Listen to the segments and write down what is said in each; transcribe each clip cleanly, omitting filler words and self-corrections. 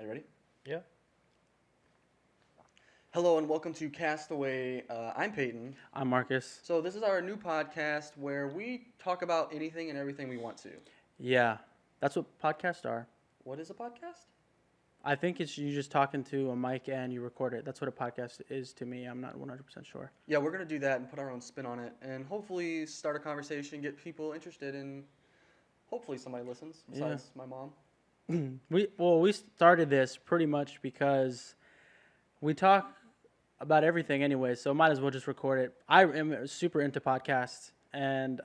Are you ready? Yeah. Hello and welcome to Castaway. I'm Peyton. I'm Marcus. So this is our new podcast where we talk about anything and everything we want to. Yeah. That's what podcasts are. What is a podcast? I think it's you just talking to a mic and you record it. That's what a podcast is to me. I'm not 100% sure. Yeah, we're gonna do that and put our own spin on it, and hopefully start a conversation, get people interested, and hopefully somebody listens besides my mom. We started this pretty much because we talk about everything anyway, so might as well just record it. I am super into podcasts and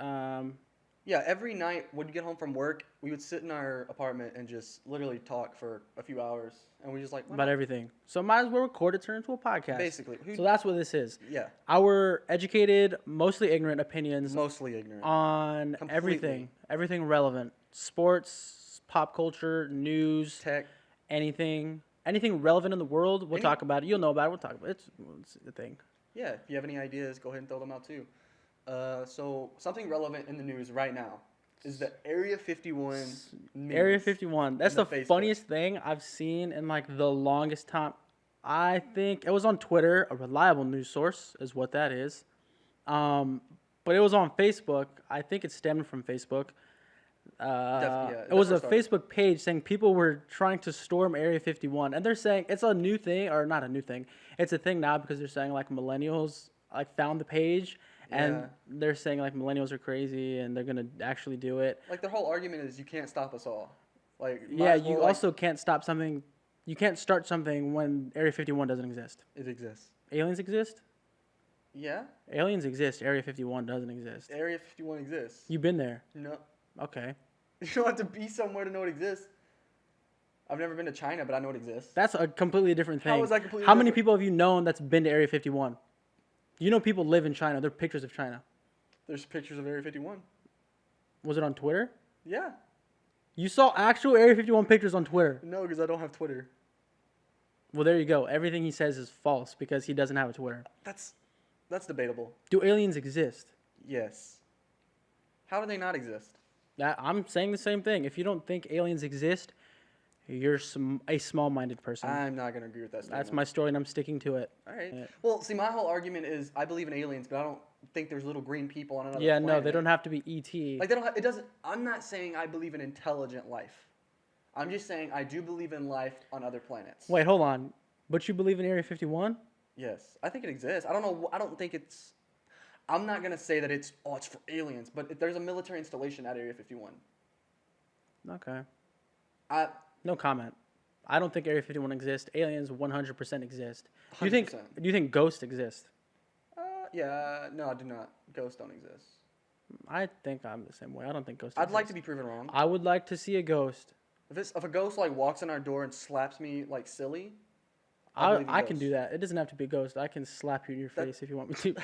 Yeah, every night when we get home from work, we would sit in our apartment and just literally talk for a few hours, and we just like why about not? everything. So might as well record it, turn it into a podcast. Basically. So that's what this is. Yeah, Our educated, mostly ignorant opinions mostly ignorant. on Completely. everything relevant, sports, pop culture, news, Tech. anything relevant in the world. We'll Any- talk about it. You'll know about it. We'll talk about it. It's the thing. Yeah, if you have any ideas, go ahead and throw them out too. So something relevant in the news right now is the Area 51 news. Area 51. That's on the Facebook. funniest thing I've seen in like the longest time. I think it was on Twitter. A reliable news source is what that is. But it was on Facebook. I think it stemmed from Facebook. Yeah, It was a definitely started. Facebook page saying people were trying to storm Area 51, and they're saying it's a new thing, or not a new thing. It's a thing now because they're saying like millennials like found the page, and Yeah. they're saying like millennials are crazy and they're gonna actually do it. Like their whole argument is you can't stop us all. Like might Yeah, as well, you like, also can't stop something. You can't start something when Area 51 doesn't exist. it exists. Aliens exist. Yeah, Aliens exist. Area 51 doesn't exist. Area 51 exists. You've been there. No, Okay. you don't have to be somewhere to know it exists. I've never been to China, but I know it exists. That's a completely different thing. How is that completely How many different? people have you known that's been to Area 51? You know people live in China. There are pictures of China. There's pictures of Area 51. Was it on Twitter? Yeah. You saw actual Area 51 pictures on Twitter. No, because I don't have Twitter. Well, there you go. Everything he says is false because he doesn't have a Twitter. That's debatable. Do aliens exist? Yes. How do they not exist? I'm saying the same thing. If you don't think aliens exist, you're a small-minded person. I'm not gonna agree with that statement. That's my story, and I'm sticking to it. All right. Yeah. Well, see, my whole argument is I believe in aliens, but I don't think there's little green people on another Yeah, planet. no, they don't have to be ET. Like they don't. It doesn't. I'm not saying I believe in intelligent life. I'm just saying I do believe in life on other planets. Wait, hold on. But you believe in Area 51? Yes, I think it exists. I don't know. I don't think it's. I'm not gonna say that it's for aliens, but there's a military installation at Area 51. Okay. I No comment. I don't think Area 51 exists. Aliens 100% exist. Do you think 100%. do you think ghosts exist? Yeah, no, I do not. Ghosts don't exist. I think I'm the same way. I don't think ghosts I'd exist. like to be proven wrong. I would like to see a ghost. If a ghost like walks in our door and slaps me like silly, I believe in I can do ghosts. that. It doesn't have to be a ghost. I can slap you in your That- face if you want me to.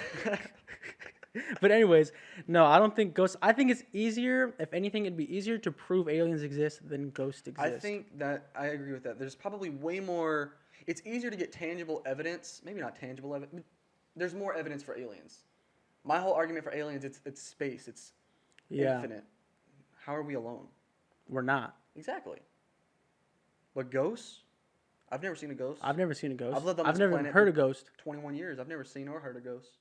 But anyways, no, I don't think ghosts. I think it's easier. If anything, it'd be easier to prove aliens exist than ghosts exist. I think that I agree with that. There's probably way more. It's easier to get tangible evidence. Maybe not tangible evidence. There's more evidence for aliens. My whole argument for aliens, it's space. It's infinite. How are we alone? We're not. Exactly. But ghosts? I've never seen a ghost. I've never seen a ghost. I've lived on I've this never planet heard for- a ghost. 21 years. I've never seen or heard a ghost.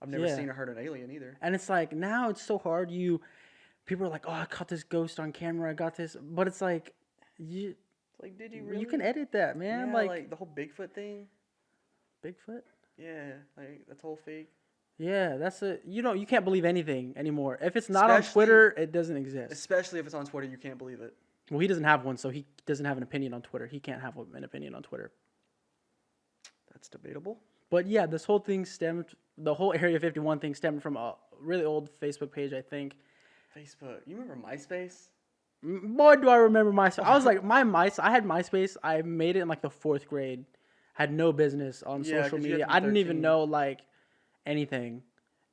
I've never Yeah. seen or heard an alien either. And it's like now it's so hard. People are like, oh, I caught this ghost on camera. I got this, but it's like, you Like, did you really? you can edit that, man. Yeah, like the whole Bigfoot thing. Bigfoot. Yeah, like that's whole fake. Yeah, you can't believe anything anymore. If it's not on Especially- Twitter, it doesn't exist. Especially if it's on Twitter, you can't believe it. Well, he doesn't have one, so he doesn't have an opinion on Twitter. He can't have an opinion on Twitter. That's debatable. But yeah, this whole thing the whole Area 51 thing stemmed from a really old Facebook page, I think. Facebook. You remember MySpace? Boy, do I remember MySpace. I was like, I had MySpace. I made it in like the 4th grade. Had no business on Yeah, social 'cause you had media. to be I didn't even 13. know like anything.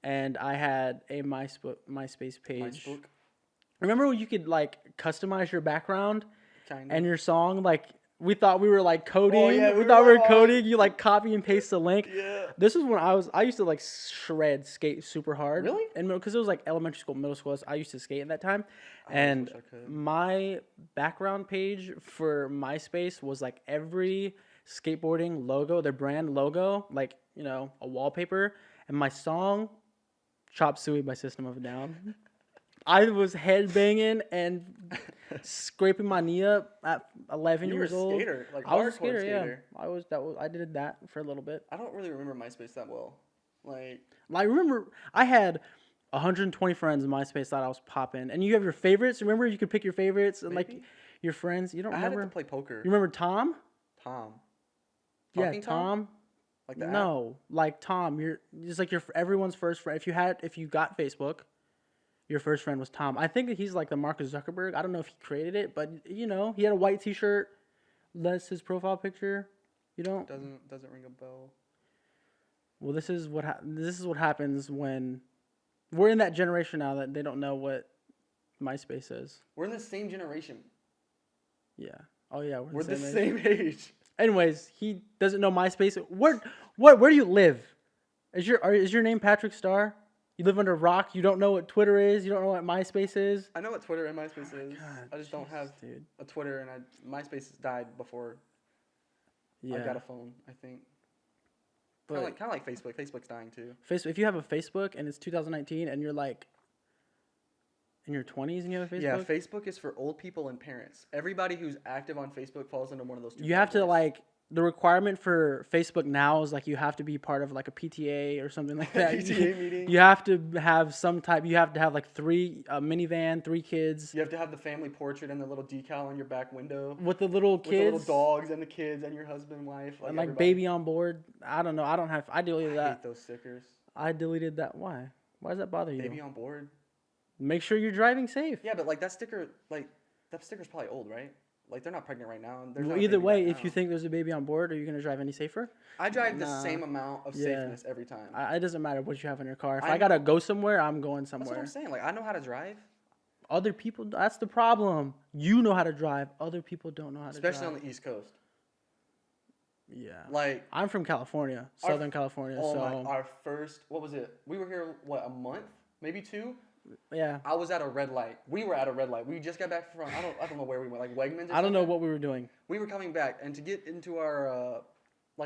And I had a MySpace page. MySpace. Remember when you could like customize your background Kind of. and your song like we thought we were like coding. yeah, we we thought were we were like, coding. You like copy and paste the link. Yeah. This is when I used to like shred skate super hard. Really? And because it was like elementary school, middle school, I used to skate at that time. I always And wish I could. my background page for MySpace was like every skateboarding logo, their brand logo, like, you know, a wallpaper. And my song, Chop Suey by System of a Down. I was headbanging and scraping my knee up at 11 You were years a old. skater, like I was a hardcore skater, skater. yeah. I did that for a little bit. I don't really remember MySpace that well. Like, I remember I had 120 friends in MySpace that I was popping, and you have your favorites. Remember, you could pick your favorites and like Maybe? your friends. You don't I had remember? to play poker. You remember Tom? Tom. Yeah, Talking Tom. Like the app? No, like Tom. You're just like your everyone's first friend. If you got Facebook, your first friend was Tom. I think that he's like the Mark Zuckerberg. I don't know if he created it, but you know, he had a white T-shirt. That's his profile picture. You don't. Doesn't ring a bell. Well, this is what happens when we're in that generation now that they don't know what MySpace is. We're in the same generation. Yeah. Oh yeah, We're the the same age. same age. Anyways, he doesn't know MySpace. Where do you live? Is your name Patrick Starr? You live under a rock. You don't know what Twitter is. You don't know what MySpace is. I know what Twitter and MySpace is. God, I just don't have dude. a Twitter, and MySpace has died before Yeah. I got a phone, I think. But Kind of like Facebook. Facebook's dying too. Facebook. If you have a Facebook and it's 2019 and you're like in your 20s and you have a Facebook, Yeah, Facebook is for old people and parents. Everybody who's active on Facebook falls into one of those two. you have to categories. like. The requirement for Facebook now is like you have to be part of like a PTA or something like that. PTA meeting. You have to have some type. You have to have like a minivan, 3 kids. You have to have the family portrait and the little decal on your back window. With the little With kids. the little dogs and the kids and your husband, wife. And like everybody. baby on board. I don't know. I deleted I that. hate those stickers. I deleted that. Why? Why does that bother you? Baby on board. Make sure you're driving safe. Yeah, but like that sticker's probably old, right? Like they're not pregnant right now. And there's Well, not a either baby way, right if now. you think there's a baby on board, are you gonna drive any safer? I drive the Nah. same amount of Yeah. safeness every time. It doesn't matter what you have in your car. If I I gotta go somewhere, I'm going That's what somewhere. I'm saying. Like I know how to drive, Other people, that's the problem. You know how to drive. Other people don't know how to especially drive. on the East Coast. Yeah. Like I'm from California, Our- Southern California. oh So my, our first, what was it? We were here a month, maybe 2. yeah. I was at a red light. We were at a red light. We just got back from I don't know where we went, like Wegmans. Or I don't know something. what we were doing. We were coming back, and to get into our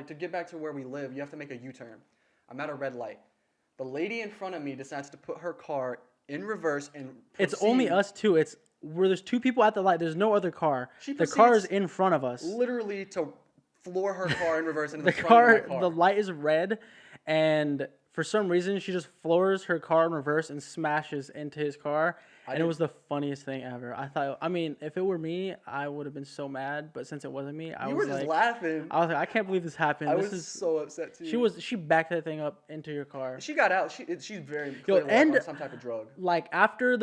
to get back to where we live, you have to make a U-turn. I'm at a red light. The lady in front of me decides to put her car in reverse and It's only proceed us two. It's where there's 2 people at the light. There's no other car. She The car is proceeds in front of us. literally to floor her car in reverse into The the front of my car. the light is red, and for some reason she just floors her car in reverse and smashes into his car. And it was the funniest thing ever. I mean, if it were me, I would have been so mad. But since it wasn't me, You were just laughing. I was like, I can't believe this happened. I This was is so upset too. she backed that thing up into your car. She got out. She's very clearly and- on some type of drug. Like after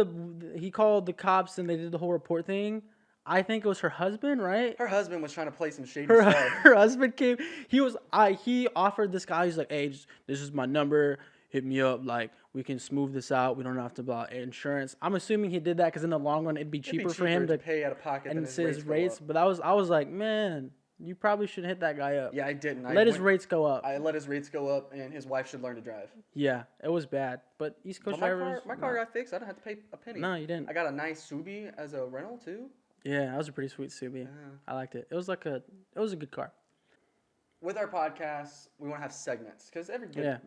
he called the cops and they did the whole report thing. I think it was her husband, right? Her husband was trying to play some shady Her, stuff. her husband came. He offered this guy. He's like, hey, this is my number. Hit me up. Like, we can smooth this out. We don't have to buy insurance. I'm assuming he did that because in the long run, it'd be cheaper for him to pay out of pocket and than his say his rates. go up. But I was like, man, you probably should hit that guy up. Yeah, I didn't. Let his rates go up. I let his rates go up, and his wife should learn to drive. Yeah, it was bad. But East Coast But drivers. my car got fixed. I didn't have to pay a penny. No, you didn't. I got a nice Subi as a rental too. Yeah, that was a pretty sweet Subi. Yeah. I liked it. It was a good car. With our podcast, we want to have segments because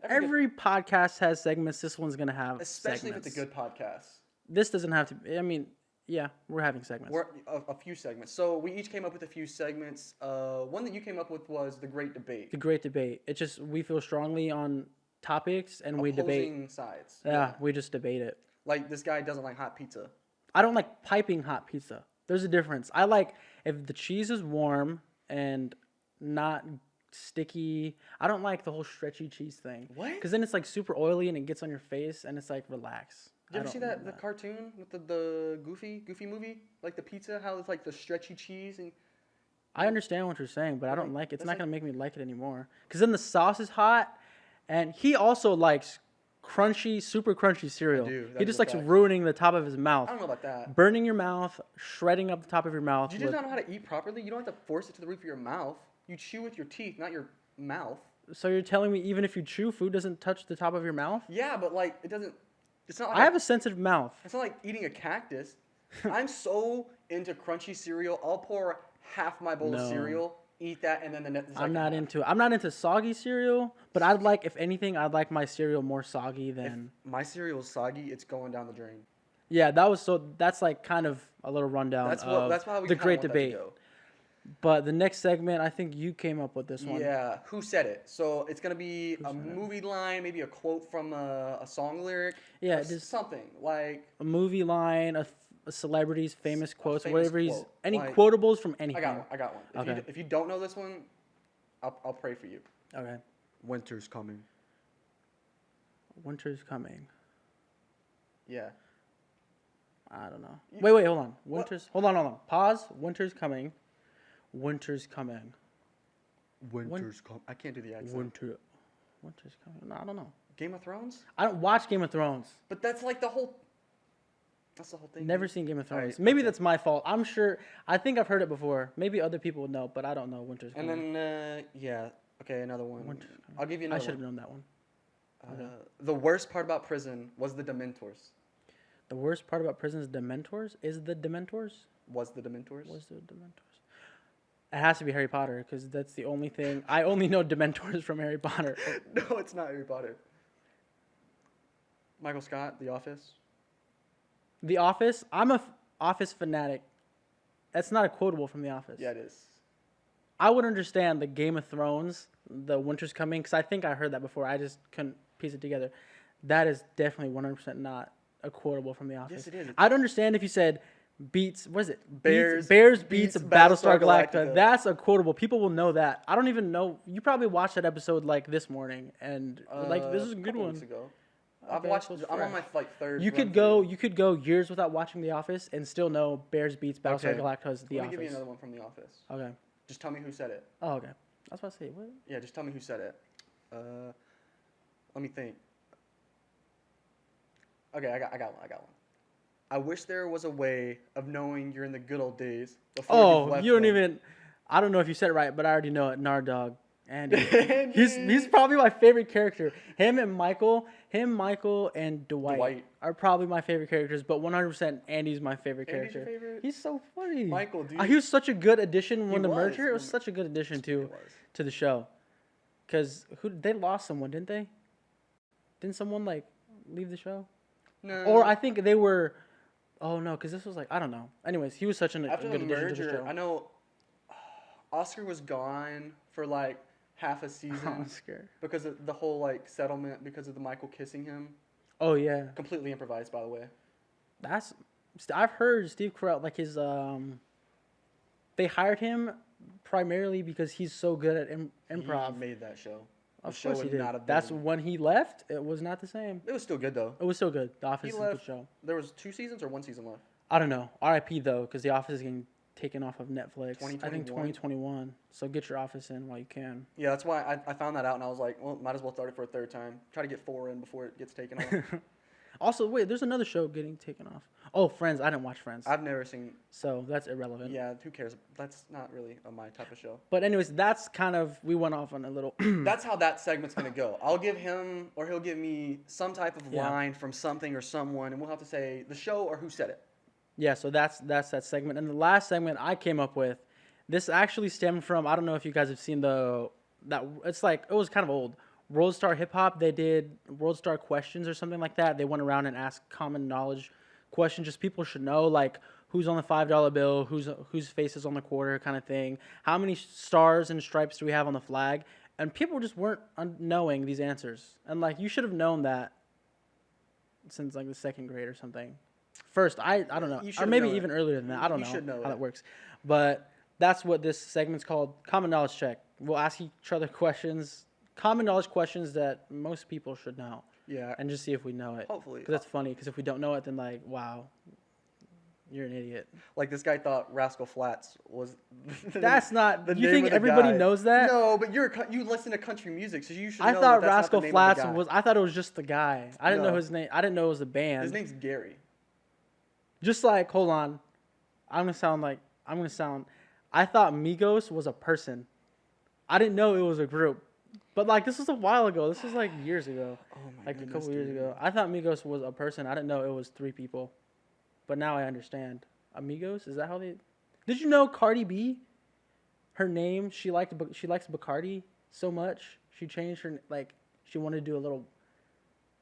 Every podcast has segments. This one's gonna have especially segments. if it's a good podcast. This doesn't have to. I mean, yeah, we're having segments. We're a few segments. So we each came up with a few segments. One that you came up with was the Great Debate. The great debate. It's just we feel strongly on topics and we debate. Opposing sides. Yeah, we just debate it. Like this guy doesn't like hot pizza. I don't like piping hot pizza. There's a difference. I like if the cheese is warm and not sticky. I don't like the whole stretchy cheese thing. What? Because then it's like super oily and it gets on your face and it's like relax. Did you I ever see don't that do the cartoon with the Goofy movie? Like the pizza, how it's like the stretchy cheese and I understand what you're saying, but I don't Right. like it. It's That's not like- gonna make me like it anymore. Because then the sauce is hot, and he also likes crunchy, super crunchy cereal. do. That He is just a likes fact. ruining the top of his mouth, I don't know about that. burning your mouth, shredding up the top of your mouth. Do you just not know how to eat properly? You don't have to force it to the roof of your mouth. You chew with your teeth, not your mouth. So you're telling me even if you chew, food doesn't touch the top of your mouth? Yeah, but like it doesn't. It's not like I have a sensitive mouth. It's not like eating a cactus. I'm so into crunchy cereal. I'll pour half my bowl of No. cereal, eat that, and then the next. I'm not into it. I'm not into soggy cereal, but I'd like, if anything, I'd like my cereal more soggy than. If my cereal is soggy, it's going down the drain. Yeah, that's like kind of a little rundown That's of how we the kinda great want that to debate. go. But the next segment, I think you came up with this one. Yeah, who said it? So it's gonna be a said it? movie line, maybe a quote from a song lyric. Yeah, or just something like a movie line, a celebrity's famous quotes, famous whatever quote, any like- quotables from anything. I got one. Okay. If you don't know this one, I'll pray for you. Okay. Winter's coming. Winter's coming. Yeah. I don't know. You- Wait, hold on. What? Hold on. Pause. Winter's coming. Winter's coming. Winter's coming. I can't do the accent. Winter's coming. No, I don't know. Game of Thrones? I don't watch Game of Thrones. But that's like the whole. That's the whole thing. Never dude. seen Game of Alright, Thrones. Maybe okay. that's my fault. I'm sure. I think I've heard it before. Maybe other people would know, but I don't know. Winter's And coming. then yeah, okay, another one. Winter's coming. I'll give you I another should have one. known that one. The worst part about prison was the Dementors. The worst part about prison is Dementors. Is the Dementors? Was the Dementors? Was the Dementors? It has to be Harry Potter because that's the only thing. I only know Dementors from Harry Potter. No, it's not Harry Potter. Michael Scott, The Office. The Office. I'm a Office fanatic. That's not a quotable from The Office. Yeah, it is. I would understand the Game of Thrones, the Winter's Coming, because I think I heard that before. I just couldn't piece it together. That is definitely 100% not a quotable from The Office. Yes, it is. I'd understand if you said beats, what is it? Bears beats beats Battlestar Battlestar Galactica. Galactica. That's a quotable. People will know that. I don't even know. You probably watched that episode like this morning and like this is a good couple one. Weeks ago. Okay, I've watched. so it's I'm on fresh. my third. You could go years without watching The Office and still know Bears beats Battlestar Okay. Galactica's The Let me Office. give you another one from The Office. Okay. Just tell me who said it. Oh, okay. That's what I say. What? Yeah, just tell me who said it. Let me think. Okay, I got one. I wish there was a way of knowing you're in the good old days before you've Oh, left you don't them. even. I don't know if you said it right, but I already know it. Nardog. Andy. Andy. He's probably my favorite character. Him, Michael, and Dwight, Dwight. are probably my favorite characters. But 100% Andy's my favorite Andy's character. your favorite? He's so funny. Michael, dude. He was such a good addition when He the was. merger. It was such a good addition to the show. Cause they lost someone, didn't they? Didn't someone like leave the show? No. Or I think they were. Oh no, because this was like I don't know. Anyways, he was such a After good the addition to the merger, show. I know Oscar was gone for like half a season Oscar. because of the whole like settlement because of the Michael kissing him. Oh yeah, Completely improvised, by the way. I've heard Steve Carell like his they hired him primarily because he's so good at improv. He made that show. The Of show course he would did. not have That's been- when he left. It was not the same. It was still good though. It was so good. The Office He is a good left. show. There was 2 seasons or 1 season left. I don't know. R.I.P. though, because The Office is getting taken off of Netflix. I think 2021? 2021. So get your Office in while you can. Yeah, that's why I found that out and I was like, well, might as well start it for a third time. Try to get 4 in before it gets taken off. Also, wait, there's another show getting taken off. Oh, Friends. I didn't watch Friends. I've never seen. So that's irrelevant. Yeah, who cares? That's not really my type of show. But anyways, that's kind of, we went off on a little. That's how that segment's gonna go. I'll give him or he'll give me some type of Yeah. line from something or someone, and we'll have to say the show or who said it. Yeah, so that's that segment. And the last segment I came up with, this actually stemmed from, I don't know if you guys have seen it's like, it was kind of old. World Star Hip Hop, they did World Star questions or something like that. They went around and asked common knowledge questions, just people should know, like who's on the $5 bill, whose face is on the quarter kind of thing. How many stars and stripes do we have on the flag? And people just weren't knowing these answers. And like, you should have known that since like the 2nd grade or something. First, I don't know. You Or should maybe know it. even earlier than that. I don't You know, should know how it. that works. But that's what this segment's called, Common Knowledge Check. We'll ask each other questions, common knowledge questions that most people should know, Yeah. and just see if we know it. Hopefully. Because that's funny, because if we don't know it, then like, wow. You're an idiot. Like this guy thought Rascal Flatts was. That's not. the You name think of the everybody guy. knows that? No, but you listen to country music, so you should I know thought that that's Rascal not the name Flatts of the guy. was. I thought it was just the guy. I didn't know No. his name. I didn't know it was a band. His name's Gary. Just like, hold on, I'm gonna sound. I thought Migos was a person. I didn't know it was a group. But like this was a while ago. This was like years ago. Oh my Like goodness, a couple years dude. ago. I thought Migos was a person. I didn't know it was 3 people. But now I understand. Amigos? Is that how they? Did you know Cardi B? Her name. She likes Bacardi so much. She changed her She wanted to do a little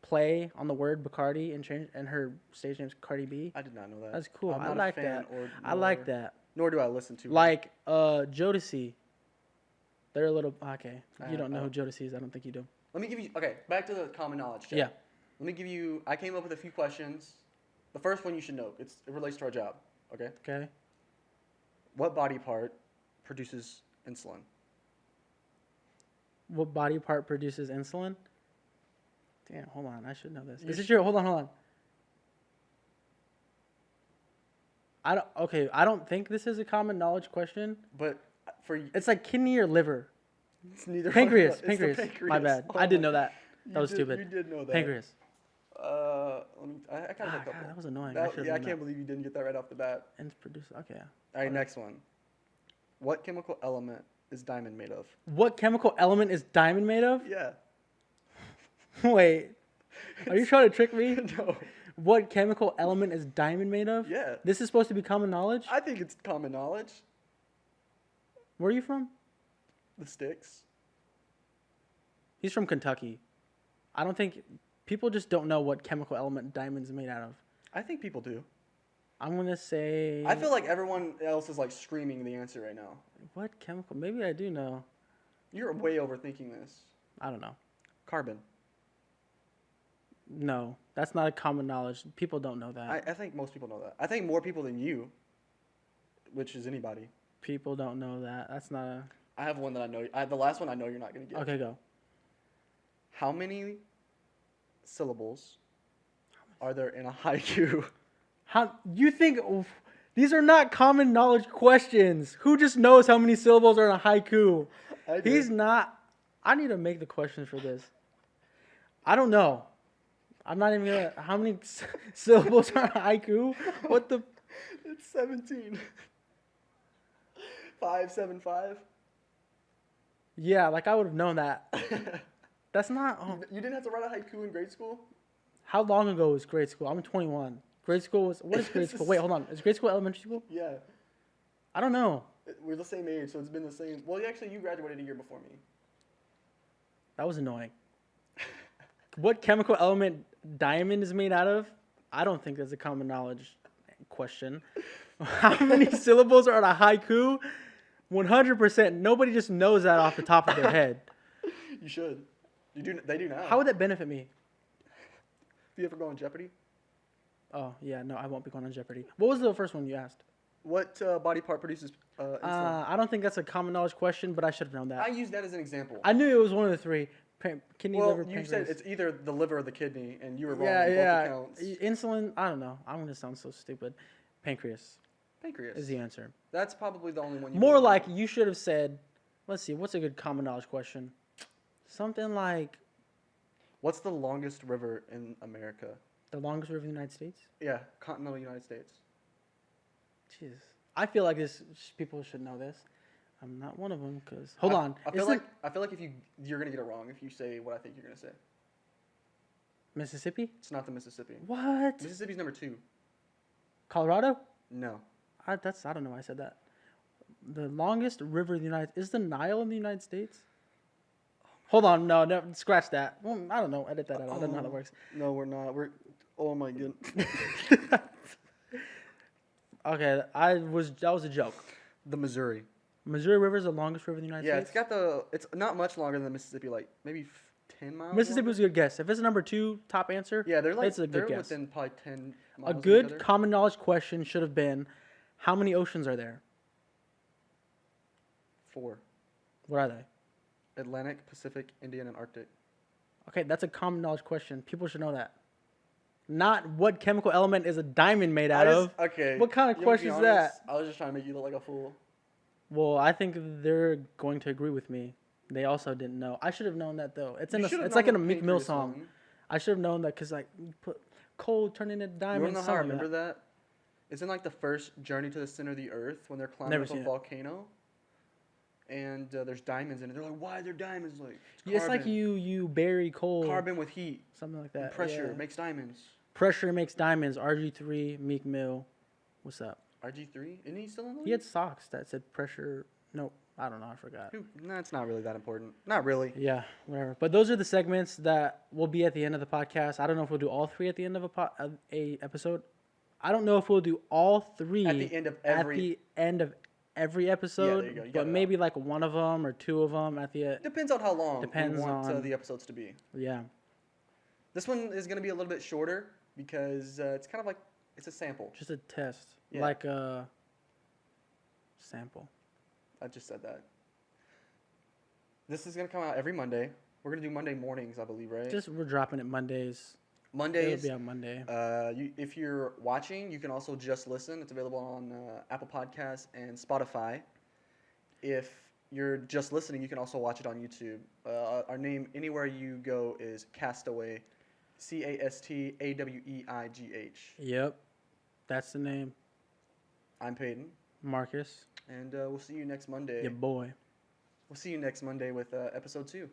play on the word Bacardi and her stage name's Cardi B. I did not know that. That's cool. I'm I not a like fan that. or I like that. Nor do I listen to. Like Jodeci. They're a little okay. You don't know oh. who Jodeci is. I don't think you do. Let me give you. Okay, back to the common knowledge check. Yeah. Let me give you. I came up with a few questions. The first one you should know. It relates to our job. Okay. Okay. What body part produces insulin? What body part produces insulin? Damn, hold on. I should know this. You Is it your? Hold on. I don't think this is a common knowledge question. But for It's like kidney or liver. it's neither. Pancreas. One, it's the Pancreas. My bad. Oh I didn't my- know that. That was You stupid. did know that. Pancreas. Let me, I kind of Ah, had a God, couple. that was annoying. That- I should've yeah, I known can't believe you didn't get that right off the bat. And produce. Okay. All right, next one. What chemical element is diamond made of? What chemical element is diamond made of? Yeah. Wait. Are you trying to trick me? No. What chemical element is diamond made of? Yeah. This is supposed to be common knowledge? I think it's common knowledge. Where are you from? The sticks. He's from Kentucky. I don't think people just don't know what chemical element diamond's made out of. I think people do. I'm gonna say. I feel like everyone else is like screaming the answer right now. What chemical? Maybe I do know. You're way overthinking this. I don't know. Carbon. No, that's not a common knowledge. People don't know that. I think most people know that. I think more people than you, which is anybody. People don't know that. That's not a. I have one that I know. The last one I know you're not going to get. Okay, go. How many syllables are there in a haiku? How you think? These are not common knowledge questions. Who just knows how many syllables are in a haiku? I do. He's not. I need to make the questions for this. I don't know. I'm not even gonna. How many syllables are in a haiku? What the? It's 17. 575. Yeah, like I would have known that. That's not. Oh. You didn't have to write a haiku in grade school? How long ago was grade school? I'm 21. Grade school was. What is grade school? Wait, hold on. Is grade school elementary school? Yeah. I don't know. We're the same age, so it's been the same. Well, actually, you graduated a year before me. That was annoying. What chemical element diamond is made out of? I don't think that's a common knowledge question. How many syllables are in a haiku? 100%. Nobody just knows that off the top of their head. You should. You do. They do now. How would that benefit me? Have you ever go on Jeopardy? Oh, yeah, no, I won't be going on Jeopardy. What was the first one you asked? What body part produces insulin? I don't think that's a common knowledge question, but I should have known that. I use that as an example. I knew it was one of the 3. Kidney, Well, liver, you pancreas. said it's either the liver or the kidney, and you were wrong yeah, on yeah. both accounts. Insulin, I don't know. I'm going to sound so stupid. Pancreas Pancreas. is the answer. That's probably the only one you More believe. like you should have said, let's see, what's a good common knowledge question? Something like What's the longest river in America? the longest river in the United States? Yeah, continental United States. Jesus. I feel like people should know this. I'm not one of them because hold on. I feel like if you're gonna get it wrong if you say what I think you're gonna say. Mississippi? It's not the Mississippi. What? Mississippi's number 2. Colorado? No. I don't know why I said that. The longest river in the United is the Nile in the United States? Hold on, no, scratch that. Well, I don't know. Edit that out. I don't know how that works. No, we're not. Oh my goodness. Okay, that was a joke. The Missouri. Missouri River is the longest river in the United Yeah, States? it's not much longer than the Mississippi, like maybe 10 miles. Mississippi longer? was a good guess. If it's number 2 top answer, Yeah, they're like it's a good guess. within probably 10 miles. A of each good other. common knowledge question should have been, how many oceans are there? 4. What are they? Atlantic, Pacific, Indian, and Arctic. Okay, that's a common knowledge question. People should know that. Not what chemical element is a diamond made out of. Okay. What kind of You wanna be question is honest? that? I was just trying to make you look like a fool. Well, I think they're going to agree with me. They also didn't know. I should have known that though. You should have It's known like in the a Meek Mill Patriots song. one. I should have known that because like you put cold turning into You diamonds. wanna know how I Something like remember that. that? It's in like the first Journey to the Center of the Earth when they're climbing Never up a seen it. volcano, and there's diamonds in it. They're like, "Why are there diamonds?" Like, Yeah, it's like carbon. you bury coal. Carbon with heat Something like and that. pressure Yeah. makes diamonds. Pressure makes diamonds. RG3, Meek Mill. What's up? RG3, isn't he still in the league? He had socks that said pressure. Nope. I don't know. I forgot. No, it's not really that important. Not really. Yeah, whatever. But those are the segments that will be at the end of the podcast. I don't know if we'll do all three at the end of a episode. I don't know if we'll do all three At the end of every. every Yeah, episode. there you go. You got But it maybe like one of them or two of them at the end. Depends on how long Depends we want on- the episodes to be. Yeah. This one is going to be a little bit shorter because it's kind of like it's a sample. Just a test. Yeah. Like a sample. I just said that. This is going to come out every Monday. We're going to do Monday mornings, I believe, right? Just we're dropping it Mondays. Mondays. It'll be on Monday. If you're watching, you can also just listen. It's available on Apple Podcasts and Spotify. If you're just listening, you can also watch it on YouTube. Our name anywhere you go is Castaway, CASTAWEIGH. Yep. That's the name. I'm Peyton, Marcus. and we'll see you next Monday. Your boy. We'll see you next Monday with episode 2.